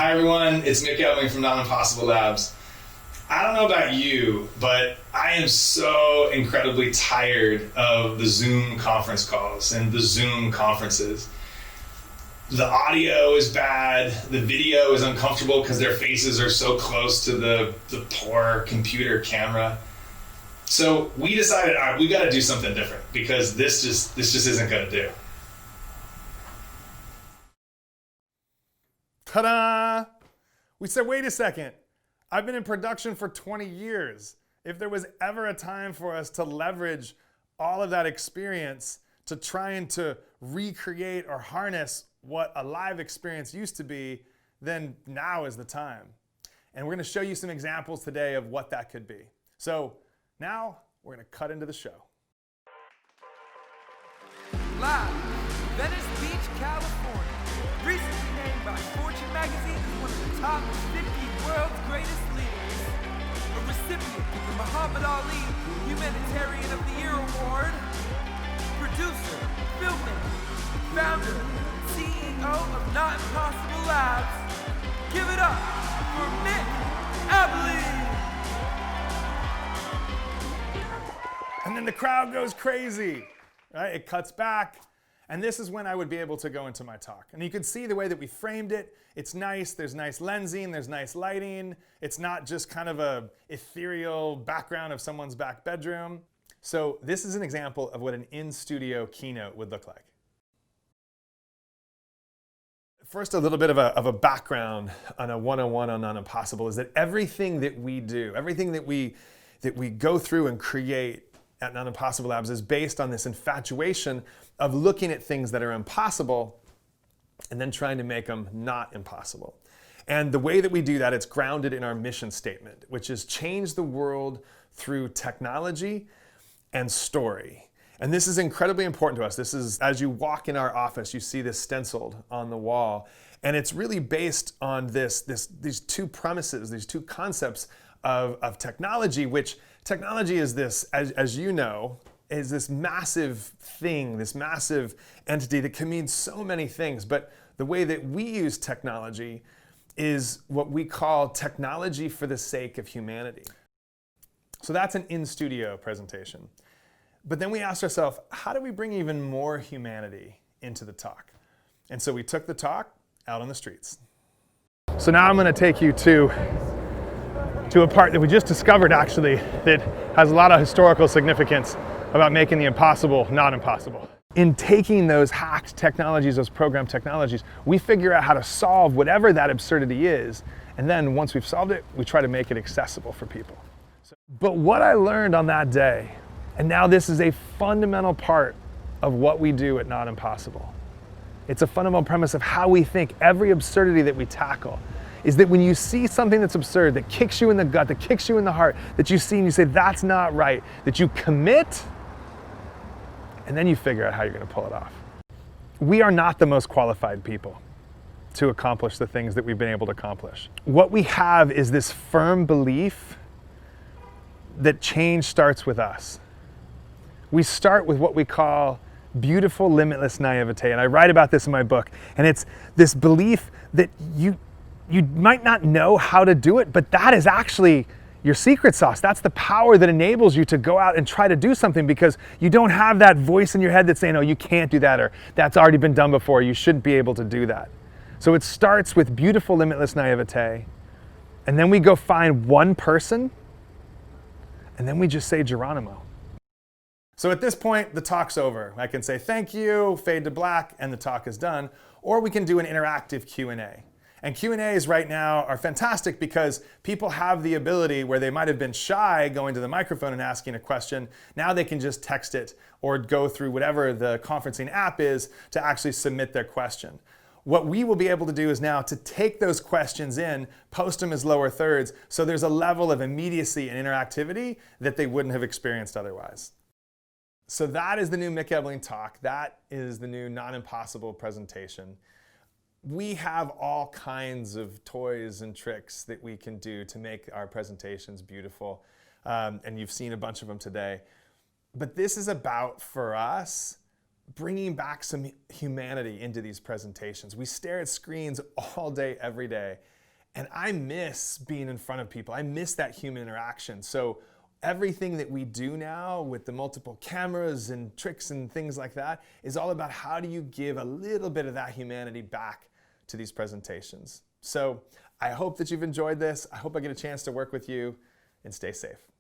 Hi everyone, it's Mick Ebeling from NonImpossible Labs. I don't know about you, but I am so incredibly tired of the Zoom conference calls and the Zoom conferences. The audio is bad, the video is uncomfortable because their faces are so close to the poor computer camera. So we decided, all right, we got to do something different because this just isn't going to do. Ta-da! We said, wait a second. I've been in production for 20 years. If there was ever a time for us to leverage all of that experience to try and to recreate or harness what a live experience used to be, then now is the time. And we're going to show you some examples today of what that could be. So now we're going to cut into the show. Live, Venice Beach, California. Recently named by Fortune magazine as one of the top 50 world's greatest leaders. A recipient of the Muhammad Ali Humanitarian of the Year Award. Producer, filmmaker, founder, and CEO of NonImpossible Labs. Give it up for Mick Ebeling! And then the crowd goes crazy, right? It cuts back. And this is when I would be able to go into my talk. And you can see the way that we framed it. It's nice, there's nice lensing, there's nice lighting. It's not just kind of a ethereal background of someone's back bedroom. So this is an example of what an in-studio keynote would look like. First, a little bit of a background on a 101 on NonImpossible is that everything that we do, everything that we go through and create at NonImpossible Labs is based on this infatuation of looking at things that are impossible and then trying to make them not impossible. And the way that we do that, it's grounded in our mission statement, which is change the world through technology and story. And this is incredibly important to us. This is, as you walk in our office, you see this stenciled on the wall. And it's really based on these two premises, these two concepts of technology, which technology is this, as you know, is this massive thing, this massive entity that can mean so many things. But the way that we use technology is what we call technology for the sake of humanity. So that's an in-studio presentation. But then we asked ourselves, how do we bring even more humanity into the talk? And so we took the talk out on the streets. So now I'm going to take you to a part that we just discovered, actually, that has a lot of historical significance about making the impossible not impossible. In taking those hacked technologies, those programmed technologies, we figure out how to solve whatever that absurdity is, and then once we've solved it, we try to make it accessible for people. But what I learned on that day, and now this is a fundamental part of what we do at NonImpossible. It's a fundamental premise of how we think. Every absurdity that we tackle is that when you see something that's absurd, that kicks you in the gut, that kicks you in the heart, that you see and you say, that's not right, that you commit, and then you figure out how you're going to pull it off. We are not the most qualified people to accomplish the things that we've been able to accomplish. What we have is this firm belief that change starts with us. We start with what we call beautiful, limitless naivete, and I write about this in my book, and it's this belief that you might not know how to do it, but that is actually your secret sauce. That's the power that enables you to go out and try to do something, because you don't have that voice in your head that's saying, oh, you can't do that, or that's already been done before, you shouldn't be able to do that. So it starts with beautiful, limitless naivete, and then we go find one person, and then we just say Geronimo. So at this point, the talk's over. I can say thank you, fade to black, and the talk is done, or we can do an interactive Q&A. And Q&As right now are fantastic because people have the ability where they might have been shy going to the microphone and asking a question. Now they can just text it or go through whatever the conferencing app is to actually submit their question. What we will be able to do is now to take those questions in, post them as lower thirds, so there's a level of immediacy and interactivity that they wouldn't have experienced otherwise. So that is the new Mick Ebeling talk. That is the new NonImpossible presentation. We have all kinds of toys and tricks that we can do to make our presentations beautiful. And you've seen a bunch of them today. But this is about, for us, bringing back some humanity into these presentations. We stare at screens all day, every day, and I miss being in front of people. I miss that human interaction. So everything that we do now with the multiple cameras and tricks and things like that is all about how do you give a little bit of that humanity back to these presentations. So I hope that you've enjoyed this. I hope I get a chance to work with you, and stay safe.